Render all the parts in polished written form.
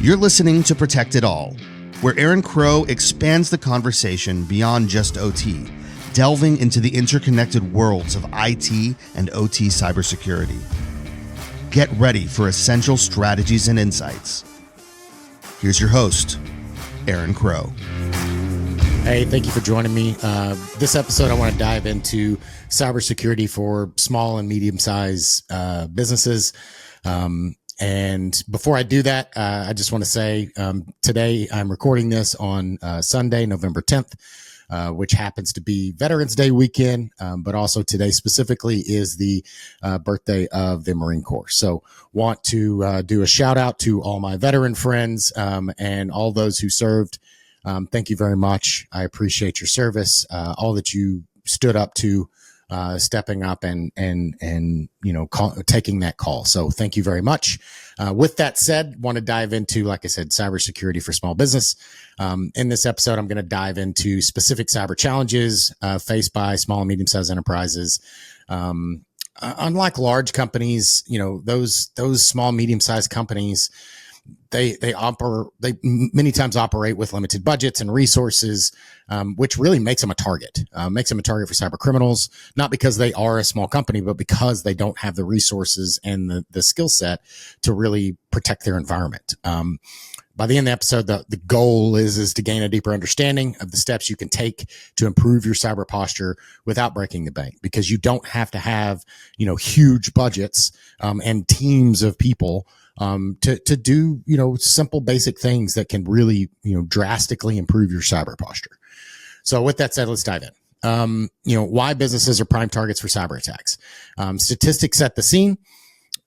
You're listening to Protect It All, where Aaron Crow expands the conversation beyond just OT, delving into the interconnected worlds of IT and OT cybersecurity. Get ready for essential strategies and insights. Here's your host, Aaron Crow. Hey, thank you for joining me. This episode, I want to dive into cybersecurity for small and medium-sized businesses. And before I do that, I just want to say today I'm recording this on Sunday, November 10th, which happens to be Veterans Day weekend. But also today specifically is the birthday of the Marine Corps. So want to do a shout out to all my veteran friends and all those who served. Thank you very much. I appreciate your service, all that you stood up to, stepping up and taking that call. So thank you very much. With that said, want to dive into, like I said, cybersecurity for small business. In this episode, I'm going to dive into specific cyber challenges faced by small and medium-sized enterprises. Unlike large companies, those small, medium-sized companies, they many times operate with limited budgets and resources, which really makes them a target for cyber criminals, not because they are a small company, but because they don't have the resources and the skill set to really protect their environment. By the end of the episode, the goal is to gain a deeper understanding of the steps you can take to improve your cyber posture without breaking the bank, because you don't have to have, huge budgets, and teams of people to do, simple basic things that can really, drastically improve your cyber posture. So with that said, let's dive in. Why businesses are prime targets for cyber attacks. Statistics set the scene.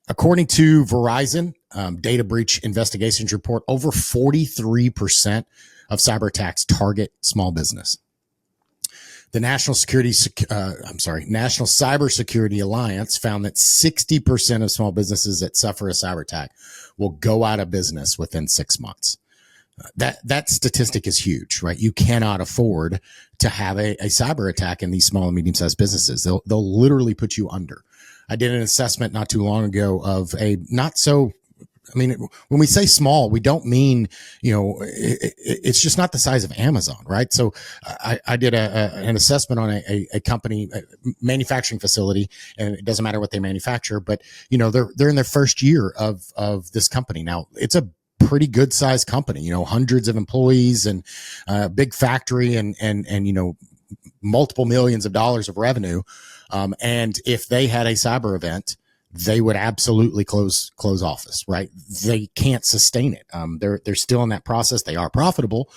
According to Verizon, data breach investigations report over 43% of cyber attacks target small business. The National Cybersecurity Alliance found that 60% of small businesses that suffer a cyber attack will go out of business within 6 months. That statistic is huge, right? You cannot afford to have a cyber attack in these small and medium-sized businesses. They'll literally put you under. I did an assessment not too long ago of when we say small, we don't mean, it's just not the size of Amazon, right? So I did an assessment on a company, a manufacturing facility, and it doesn't matter what they manufacture, but they're in their first year of this company. Now it's a pretty good sized company, hundreds of employees and a big factory and multiple millions of dollars of revenue. And if they had a cyber event, they would absolutely close office, right? They can't sustain it. They're still in that process. They are profitable,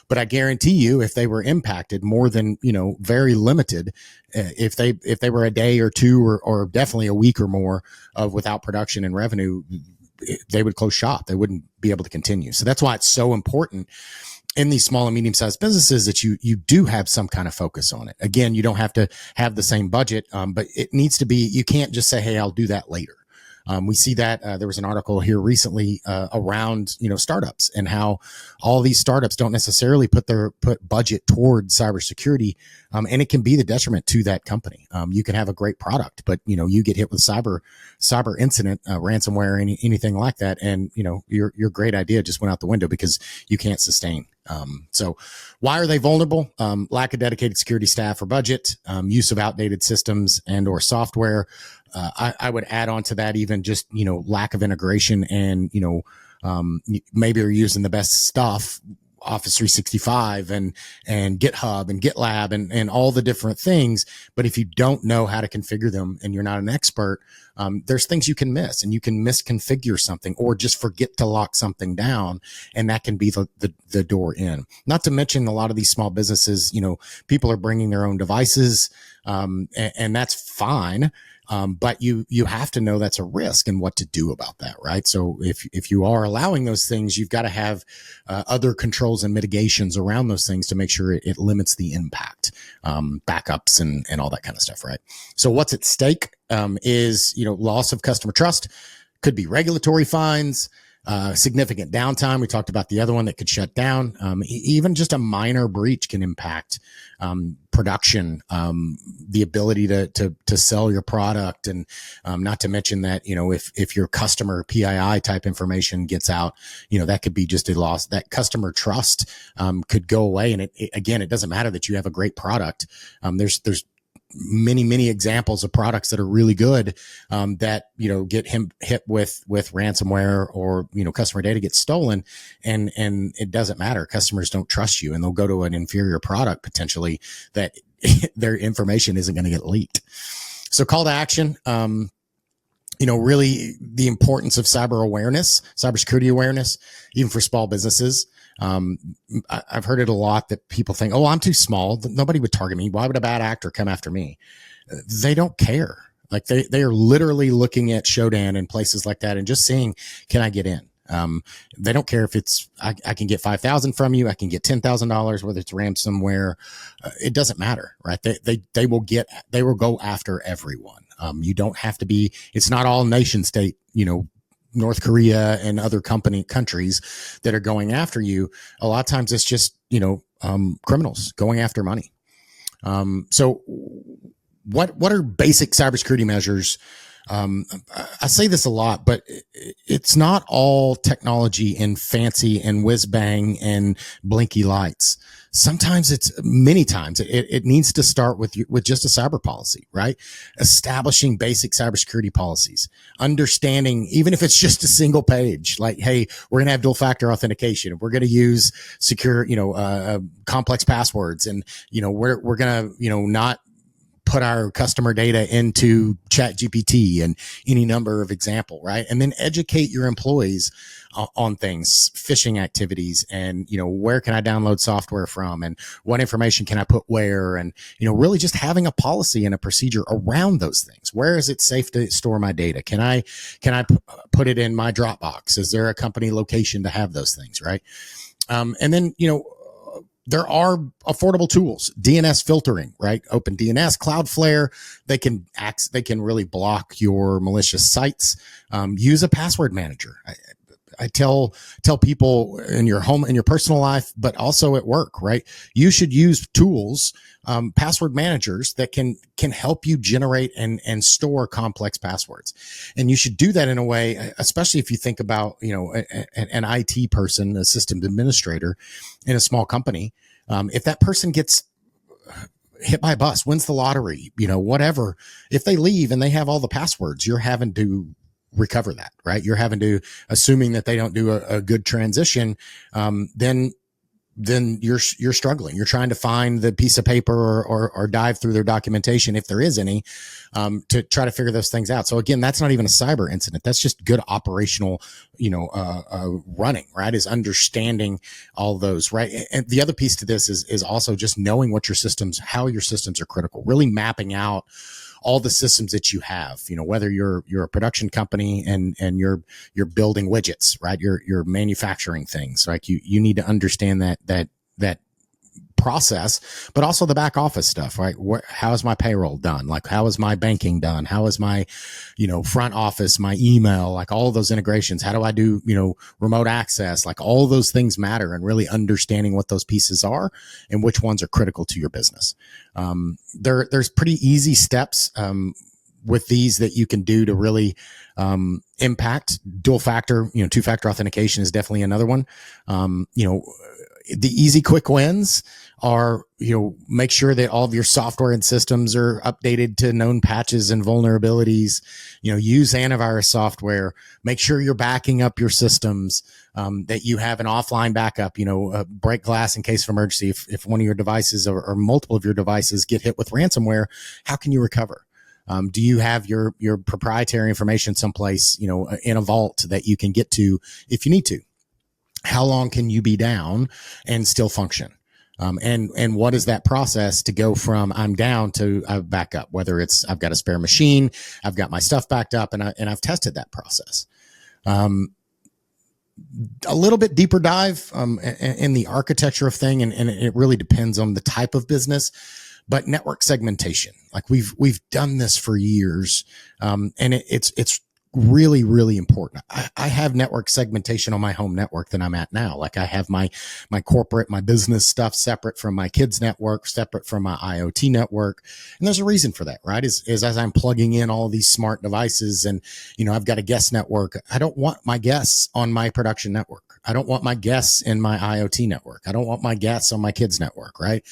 but I guarantee you, if they were impacted more than, very limited, if they were a day or two or definitely a week or more of without production and revenue, they would close shop. They wouldn't be able to continue. So that's why it's so important in these small and medium-sized businesses that you do have some kind of focus on it. Again, you don't have to have the same budget, but it needs to be, you can't just say, hey, I'll do that later. We see that there was an article here recently around, startups and how all these startups don't necessarily put budget towards cybersecurity. And it can be the detriment to that company. You can have a great product, but you get hit with cyber incident, ransomware, anything like that. And your great idea just went out the window because you can't sustain. So why are they vulnerable? Lack of dedicated security staff or budget, use of outdated systems and or software. I would add on to that even just, lack of integration and, maybe you're using the best stuff, Office 365 and GitHub and GitLab and all the different things. But if you don't know how to configure them and you're not an expert, there's things you can miss, and you can misconfigure something or just forget to lock something down. And that can be the door in. Not to mention a lot of these small businesses, people are bringing their own devices, and that's fine. But you have to know that's a risk and what to do about that, right? So if you are allowing those things, you've got to have other controls and mitigations around those things to make sure it limits the impact, backups and all that kind of stuff, right? So what's at stake is loss of customer trust, could be regulatory fines, significant downtime. We talked about the other one that could shut down. Even just a minor breach can impact production, the ability to sell your product, and not to mention that, if your customer PII type information gets out, that could be just a loss. That customer trust could go away. And it doesn't matter that you have a great product. There's many examples of products that are really good, that, get hit with ransomware, or, customer data gets stolen, and it doesn't matter. Customers don't trust you, and they'll go to an inferior product potentially that their information isn't going to get leaked. So call to action, really the importance of cybersecurity awareness, even for small businesses. I've heard it a lot that people think, oh, I'm too small. Nobody would target me. Why would a bad actor come after me? They don't care. Like they are literally looking at Shodan and places like that and just saying, can I get in? They don't care if it's, I can get 5,000 from you. I can get $10,000, whether it's ransomware. It doesn't matter, right? They will go after everyone. You don't have to be, it's not all nation state, North Korea and other countries that are going after you. A lot of times it's just, criminals going after money. So what are basic cybersecurity measures? I say this a lot, but it's not all technology and fancy and whiz bang and blinky lights. Many times it needs to start with just a cyber policy, right? Establishing basic cybersecurity policies, understanding, even if it's just a single page, like, hey, we're going to have dual factor authentication. We're going to use secure, complex passwords, and, we're going to, not put our customer data into ChatGPT, and any number of example, right? And then educate your employees on things, phishing activities, and, where can I download software from, and what information can I put where, and, really just having a policy and a procedure around those things. Where is it safe to store my data? Can I put it in my Dropbox? Is there a company location to have those things, right? And then, there are affordable tools, DNS filtering, right? OpenDNS, Cloudflare, they can really block your malicious sites. Use a password manager. I tell people in your home, in your personal life, but also at work, right? You should use tools, password managers that can help you generate and store complex passwords. And you should do that in a way, especially if you think about, an IT person, a system administrator in a small company. If that person gets hit by a bus, wins the lottery, whatever, if they leave and they have all the passwords, you're having to recover that, right? You're having to, assuming that they don't do a good transition, then you're struggling. You're trying to find the piece of paper or dive through their documentation, if there is any, to try to figure those things out. So again, that's not even a cyber incident. That's just good operational, running, right? Is understanding all those, right? And the other piece to this is also just knowing how your systems are critical, really mapping out all the systems that you have, whether you're a production company and you're building widgets, right? You're manufacturing things. Like you need to understand that process, but also the back office stuff, right? How is my payroll done? Like, how is my banking done? How is my, front office, my email, like all of those integrations? How do I do, remote access? Like all those things matter, and really understanding what those pieces are and which ones are critical to your business. There's pretty easy steps, with these that you can do to really, impact dual factor, two-factor authentication is definitely another one. The easy quick wins are, make sure that all of your software and systems are updated to known patches and vulnerabilities, use antivirus software, make sure you're backing up your systems, that you have an offline backup, break glass in case of emergency. If one of your devices or multiple of your devices get hit with ransomware, how can you recover? Do you have your proprietary information someplace, in a vault that you can get to if you need to? How long can you be down and still function? And what is that process to go from I'm down to I've back up, whether it's I've got a spare machine, I've got my stuff backed up, and I've tested that process. A little bit deeper dive in the architecture of thing, and it really depends on the type of business. But network segmentation, like we've done this for years, and it's really, really important. I have network segmentation on my home network that I'm at now. Like I have my corporate, my business stuff separate from my kids network, separate from my IoT network. And there's a reason for that, right? Is as I'm plugging in all these smart devices and, I've got a guest network. I don't want my guests on my production network. I don't want my guests in my IoT network. I don't want my guests on my kids network, right?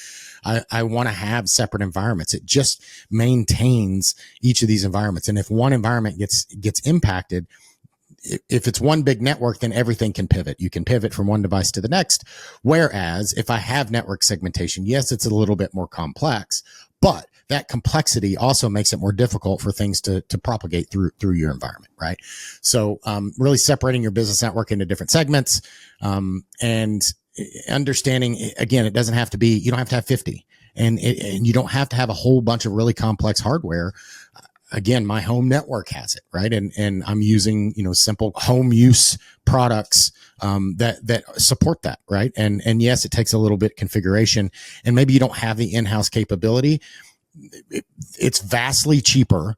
I want to have separate environments. It just maintains each of these environments. And if one environment gets impacted, if it's one big network, then everything can pivot. You can pivot from one device to the next. Whereas if I have network segmentation, yes, it's a little bit more complex, but that complexity also makes it more difficult for things to propagate through your environment, right? So really separating your business network into different segments, and understanding, again, it doesn't have to be, you don't have to have 50, and you don't have to have a whole bunch of really complex hardware. Again, my home network has it, right? And I'm using, simple home use products, that support that, right? And yes, it takes a little bit configuration, and maybe you don't have the in-house capability. It's vastly cheaper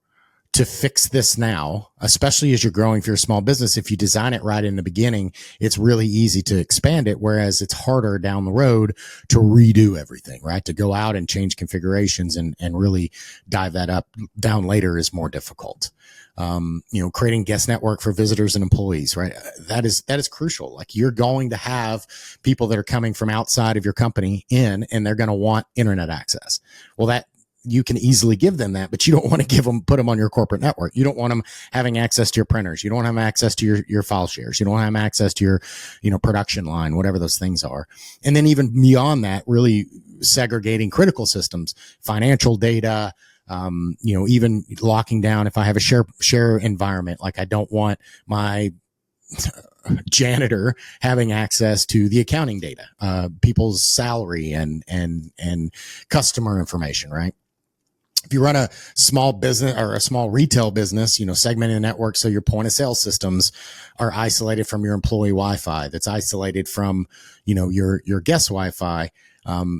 to fix this now, especially as you're growing for your small business. If you design it right in the beginning, it's really easy to expand it. Whereas it's harder down the road to redo everything, right? To go out and change configurations and really dive that down later is more difficult. Creating guest network for visitors and employees, right? That is crucial. Like you're going to have people that are coming from outside of your company and they're going to want internet access. Well, that, you can easily give them that, but you don't want to put them on your corporate network. You don't want them having access to your printers. You don't want them access to your file shares. You don't want them access to your, production line, whatever those things are. And then even beyond that, really segregating critical systems, financial data, even locking down if I have a share environment. Like I don't want my janitor having access to the accounting data, people's salary and customer information, right? If you run a small business or a small retail business, segmenting the network so your point of sale systems are isolated from your employee Wi-Fi, that's isolated from, your guest Wi-Fi,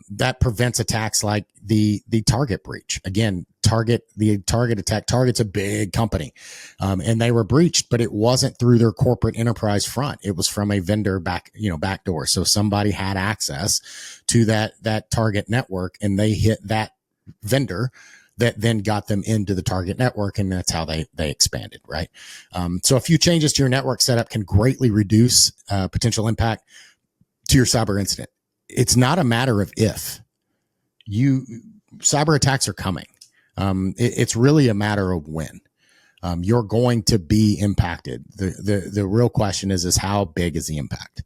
that prevents attacks like the Target breach. Again, the Target attack. Target's a big company, and they were breached, but it wasn't through their corporate enterprise front. It was from a vendor back door. So somebody had access to that Target network, and they hit that vendor that then got them into the Target network, and that's how they expanded, right? So a few changes to your network setup can greatly reduce potential impact to your cyber incident. It's not a matter of if. Cyber attacks are coming. It's really a matter of when. You're going to be impacted. The real question is how big is the impact?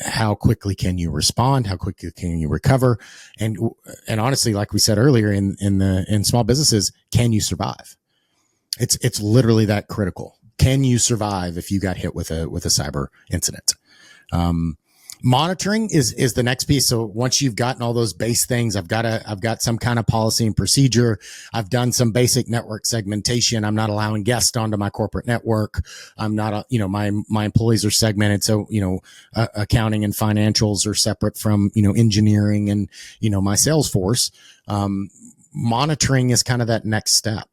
How quickly can you respond? How quickly can you recover? And honestly, like we said earlier, in small businesses, can you survive? It's literally that critical. Can you survive if you got hit with a cyber incident? Monitoring is the next piece. So once you've gotten all those base things, I've got some kind of policy and procedure. I've done some basic network segmentation. I'm not allowing guests onto my corporate network. I'm not, my employees are segmented. So, accounting and financials are separate from, engineering and, my sales force. Monitoring is kind of that next step.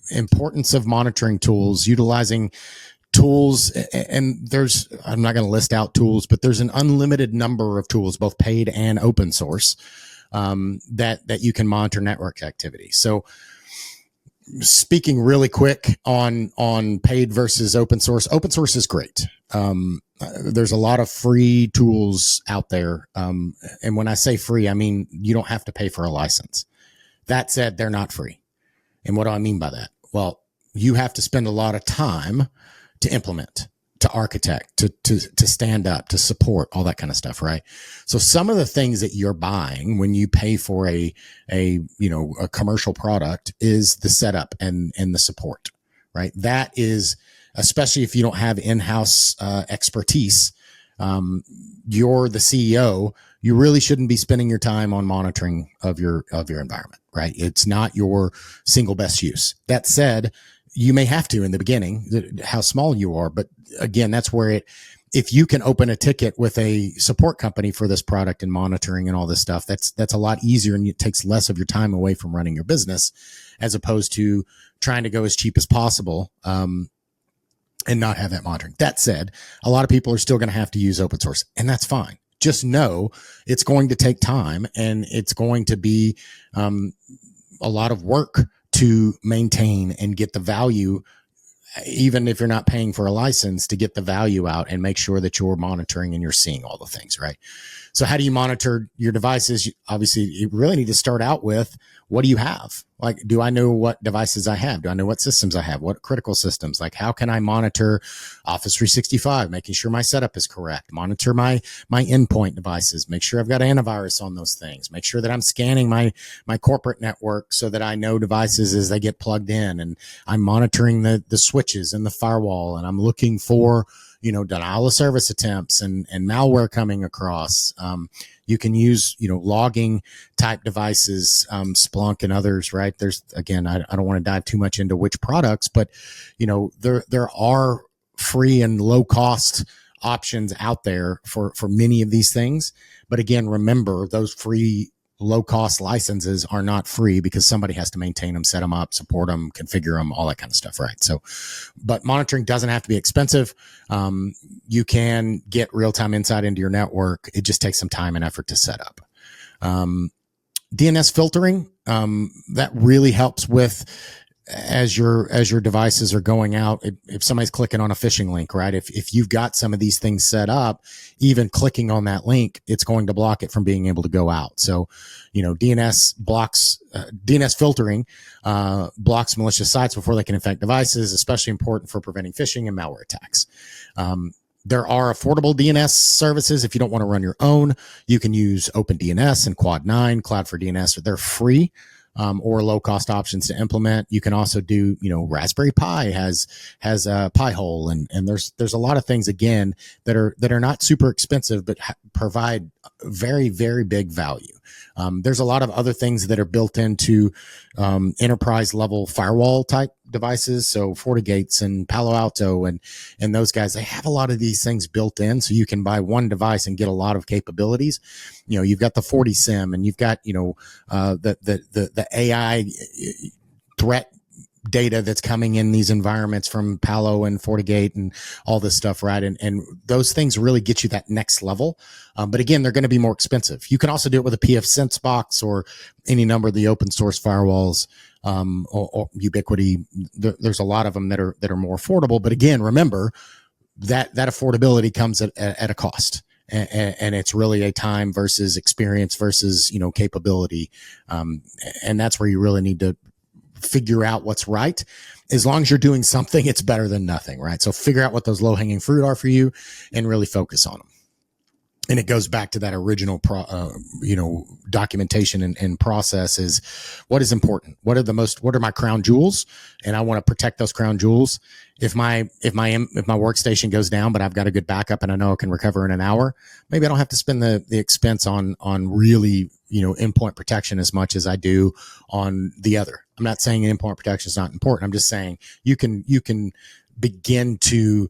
Importance of monitoring tools, utilizing tools, and I'm not going to list out tools, but there's an unlimited number of tools, both paid and open source, that you can monitor network activity. So speaking really quick on paid versus open source is great. There's a lot of free tools out there. And when I say free, I mean, you don't have to pay for a license. That said, they're not free. And what do I mean by that? Well, you have to spend a lot of time to implement, to architect, to stand up, to support, all that kind of stuff, right? So some of the things that you're buying when you pay for a commercial product is the setup and the support, right? That is, especially if you don't have in-house expertise, you're the CEO, you really shouldn't be spending your time on monitoring of your environment, right? It's not your single best use. That said, you may have to in the beginning, how small you are. But again, that's where if you can open a ticket with a support company for this product and monitoring and all this stuff, that's a lot easier, and it takes less of your time away from running your business, as opposed to trying to go as cheap as possible, and not have that monitoring. That said, a lot of people are still going to have to use open source, and that's fine. Just know it's going to take time, and it's going to be a lot of work to maintain and get the value, even if you're not paying for a license, to get the value out and make sure that you're monitoring and you're seeing all the things, right? So how do you monitor your devices? Obviously, you really need to start out with, what do you have? Like, do I know what devices I have? Do I know what systems I have? What critical systems? Like, how can I monitor Office 365, making sure my setup is correct, monitor my endpoint devices, make sure I've got antivirus on those things, make sure that I'm scanning my corporate network so that I know devices as they get plugged in, and I'm monitoring the switches and the firewall, and I'm looking for, denial of service attempts and malware coming across. You can use, logging type devices, Splunk and others, right? There's, again, I don't want to dive too much into which products, but, there are free and low cost options out there for many of these things. But again, remember, those free low cost licenses are not free, because somebody has to maintain them, set them up, support them, configure them, all that kind of stuff, right? So, but monitoring doesn't have to be expensive. You can get real-time insight into your network. It just takes some time and effort to set up. DNS filtering, that really helps with, as your devices are going out, if somebody's clicking on a phishing link, right? If you've got some of these things set up, even clicking on that link, it's going to block it from being able to go out. So, DNS filtering blocks malicious sites before they can infect devices, especially important for preventing phishing and malware attacks. There are affordable DNS services. If you don't want to run your own, you can use OpenDNS and Quad9, Cloud4DNS. They're free. Or low cost options to implement. You can also do, Raspberry Pi has a Pi-hole, and there's a lot of things, again, that are not super expensive, but provide very, very big value. There's a lot of other things that are built into enterprise level firewall type devices. So FortiGates and Palo Alto and those guys, they have a lot of these things built in, so you can buy one device and get a lot of capabilities. You've got the FortiSIM, and you've got, the AI threat data that's coming in these environments from Palo and FortiGate and all this stuff, right? And those things really get you that next level. But again, they're going to be more expensive. You can also do it with a PF Sense box or any number of the open source firewalls, or Ubiquity. There's a lot of them that are more affordable. But again, remember that affordability comes at a cost. And it's really a time versus experience versus, capability. And that's where you really need to figure out what's right. As long as you're doing something, it's better than nothing, right? So figure out what those low hanging fruit are for you and really focus on them. And it goes back to that original, documentation and process is what is important. What are my crown jewels? And I want to protect those crown jewels. If my workstation goes down, but I've got a good backup and I know I can recover in an hour, maybe I don't have to spend the expense on really, endpoint protection as much as I do on the other. I'm not saying endpoint protection is not important. I'm just saying you can begin to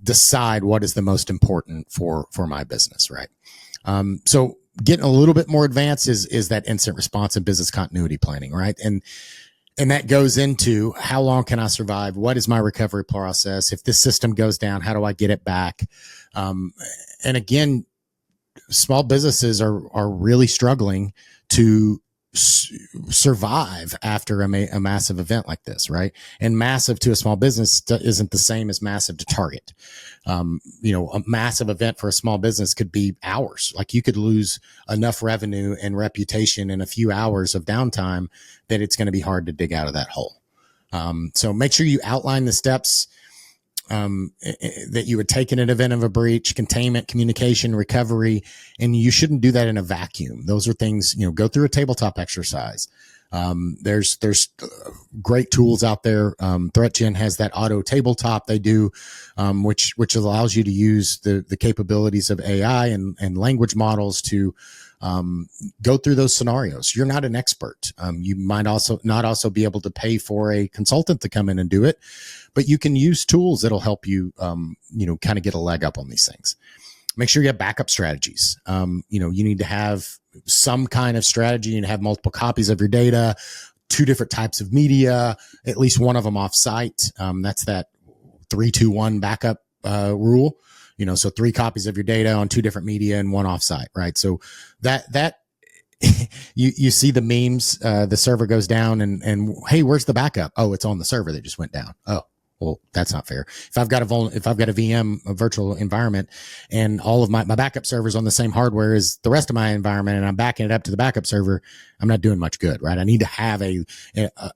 decide what is the most important for my business, right? So getting a little bit more advanced is that incident response and business continuity planning, right? And that goes into how long can I survive? What is my recovery process? If this system goes down, how do I get it back? And again, small businesses are really struggling to survive after a massive event like this, right? And massive to a small business isn't the same as massive to target. A massive event for a small business could be hours. Like you could lose enough revenue and reputation in a few hours of downtime that it's going to be hard to dig out of that hole. So make sure you outline the steps that you would take in an event of a breach: containment, communication, recovery. And you shouldn't do that in a vacuum. Those are things, go through a tabletop exercise. There's great tools out there. ThreatGen has that auto tabletop they do, which allows you to use the capabilities of AI and language models to go through those scenarios. You're not an expert. You might also not be able to pay for a consultant to come in and do it, but you can use tools that'll help you, kind of get a leg up on these things. Make sure you have backup strategies. You need to have some kind of strategy and have multiple copies of your data, two different types of media, at least one of them off site. That's that 3-2-1 backup rule. So 3 copies of your data on 2 different media and 1 off site, right? So that you see the memes, the server goes down and hey, where's the backup? Oh, it's on the server that just went down. Oh, well, that's not fair. If I've got a VM, a virtual environment, and all of my backup servers on the same hardware as the rest of my environment, and I'm backing it up to the backup server, I'm not doing much good, right? I need to have an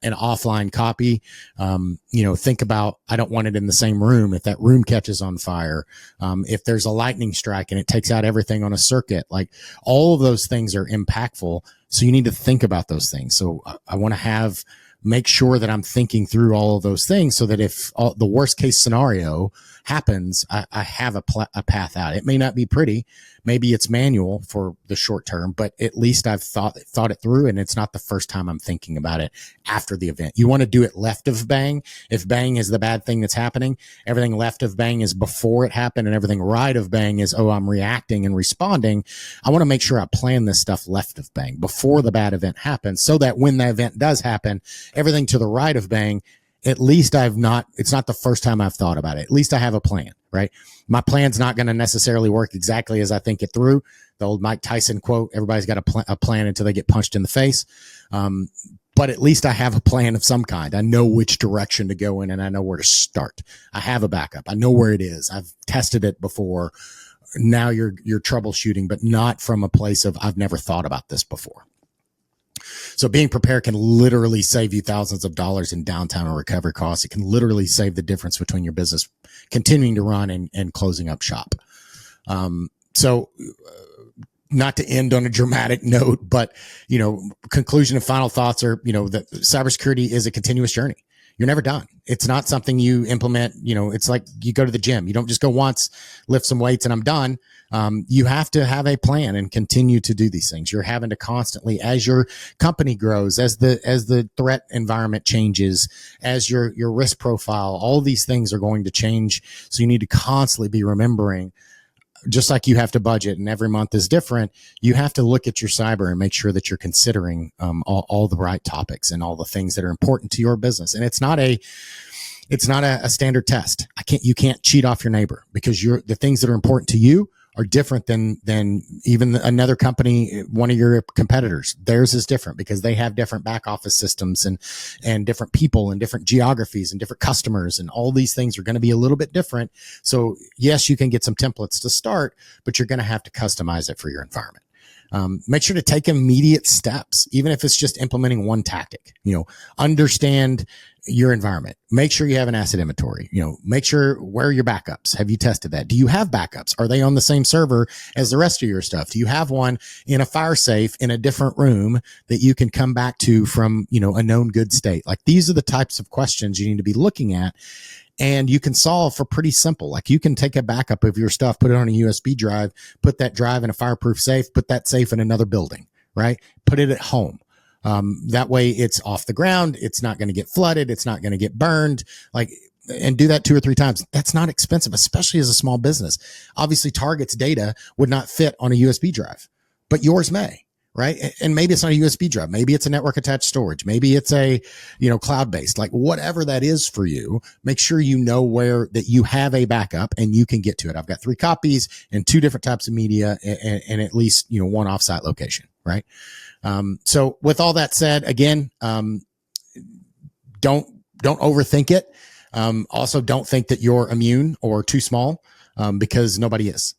offline copy. Think about, I don't want it in the same room. If that room catches on fire, if there's a lightning strike and it takes out everything on a circuit, like all of those things are impactful. So you need to think about those things. So I want to make sure that I'm thinking through all of those things so that if the worst case scenario happens, I have a path out. It may not be pretty. Maybe it's manual for the short term, but at least I've thought it through, and it's not the first time I'm thinking about it after the event. You want to do it left of bang. If bang is the bad thing that's happening, everything left of bang is before it happened, and everything right of bang is, oh, I'm reacting and responding. I want to make sure I plan this stuff left of bang before the bad event happens, so that when the event does happen, everything to the right of bang, at least it's not the first time I've thought about it. At least I have a plan, right? My plan's not going to necessarily work exactly as I think it through. The old Mike Tyson quote, everybody's got a plan until they get punched in the face. But at least I have a plan of some kind. I know which direction to go in, and I know where to start. I have a backup. I know where it is. I've tested it before. Now you're troubleshooting, but not from a place of, I've never thought about this before. So being prepared can literally save you thousands of dollars in downtime or recovery costs. It can literally save the difference between your business continuing to run and closing up shop. So not to end on a dramatic note, but, conclusion and final thoughts are, that cybersecurity is a continuous journey. You're never done. It's not something you implement. It's like you go to the gym. You don't just go once, lift some weights, and I'm done. You have to have a plan and continue to do these things. You're having to constantly, as your company grows, as the threat environment changes, as your risk profile, all these things are going to change. So you need to constantly be remembering, just like you have to budget and every month is different, you have to look at your cyber and make sure that you're considering all the right topics and all the things that are important to your business. And it's not a standard test. You can't cheat off your neighbor, because the things that are important to you are different than even another company, one of your competitors. Theirs is different because they have different back office systems and different people and different geographies and different customers, and all these things are going to be a little bit different. So yes, you can get some templates to start, but you're going to have to customize it for your environment. Make sure to take immediate steps, even if it's just implementing one tactic. Understand your environment. Make sure you have an asset inventory. Make sure, where are your backups? Have you tested that? Do you have backups? Are they on the same server as the rest of your stuff? Do you have one in a fire safe in a different room that you can come back to from, a known good state? Like, these are the types of questions you need to be looking at. And you can solve for pretty simple. Like, you can take a backup of your stuff, put it on a USB drive, put that drive in a fireproof safe, put that safe in another building, right? Put it at home. That way it's off the ground. It's not going to get flooded. It's not going to get burned. And do that 2 or 3 times. That's not expensive, especially as a small business. Obviously, Target's data would not fit on a USB drive, but yours may. Right. And maybe it's not a USB drive. Maybe it's a network attached storage. Maybe it's a, cloud-based, like whatever that is for you. Make sure you know where that you have a backup and you can get to it. I've got 3 copies and 2 different types of media and at least, 1 offsite location. Right. So with all that said, again, don't overthink it. Also, don't think that you're immune or too small. Because nobody is.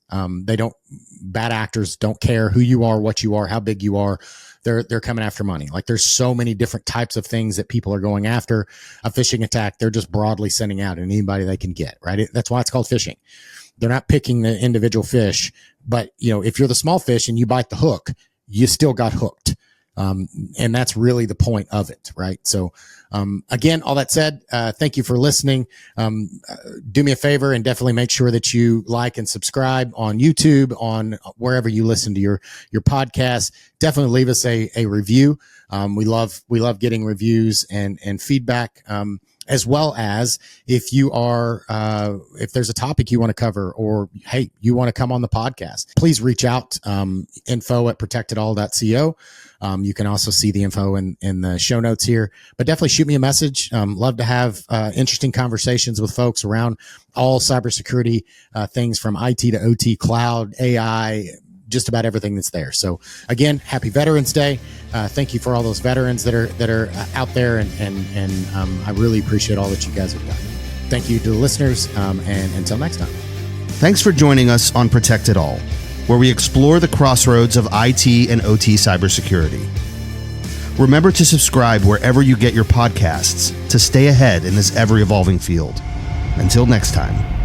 Bad actors don't care who you are, what you are, how big you are. They're coming after money. Like, there's so many different types of things that people are going after. A phishing attack, they're just broadly sending out and anybody they can get, right? That's why it's called phishing. They're not picking the individual fish, but if you're the small fish and you bite the hook, you still got hooked. And that's really the point of it, right? So, again, all that said, thank you for listening. Do me a favor and definitely make sure that you like and subscribe on YouTube, on wherever you listen to your podcast. Definitely leave us a review. We love getting reviews and feedback. as well as if you are, if there's a topic you want to cover, or hey, you want to come on the podcast, please reach out, info@protectedall.co. You can also see the info in the show notes here, but definitely shoot me a message. Love to have interesting conversations with folks around all cybersecurity things, from IT to OT, cloud, AI, just about everything that's there. So again, happy Veterans Day. Thank you for all those veterans that are out there, and I really appreciate all that you guys have done. Thank you to the listeners, and until next time. Thanks for joining us on Protect It All, where we explore the crossroads of IT and OT cybersecurity. Remember to subscribe wherever you get your podcasts to stay ahead in this ever-evolving field. Until next time.